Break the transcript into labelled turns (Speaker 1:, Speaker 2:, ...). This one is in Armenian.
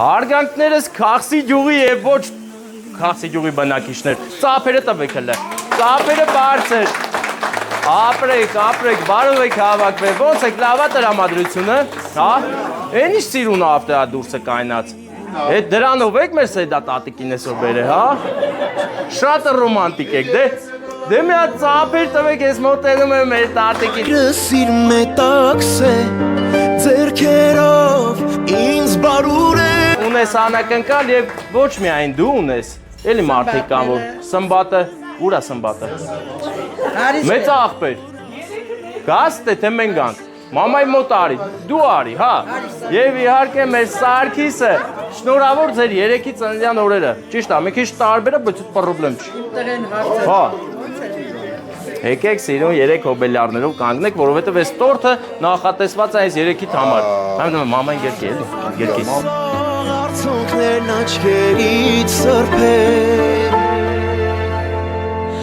Speaker 1: Հարգանքներս Քախսի գյուղի եւ ոչ Քախսի գյուղի բնակիչներ։ Ծափերը տվեք հələ։ Ծափերը բարձր։ Ապրեք, բարով եք հավաքվել։ Ոնց եք լավա տրամադրությունը, հա? Էն ինչ սիրուն ավտոյա դուրսը կայնած։ Այդ դրանով եք մեր սեդա տատիկին էսօր բերե, հա? Շատ ռոմանտիկ եք, դե մի հատ ծափեր տվեք, ես մոտենում եմ մեր տատիկին։
Speaker 2: Սիր մետաքս է, ձերքերով ինձ բարուր է։
Speaker 1: Ունես անակնկալ եւ ոչ միայն դու ունես, էլի մարդիկ կան, որ սմբատը, ուր է սմբատը։ Մեծ աղբեր, գաս թե մենք գանք, մամայի մոտ արի, դու արի, հա, և իհարկե մեր Սարգիսը, շնորհավոր ձեր երեքի ծննդյան օրերը, ճիշտ է, մի քիչ տարբերը, բայց պրոբլեմ չի, հա, եկեք սիրուն երեք հոբելյարներով կանգնեք, որովհետև այս տորթը նախատեսված է այս երեքիդ համար, մամային գերքի էլի, գերքիս։
Speaker 2: Արցունքներն աչքերից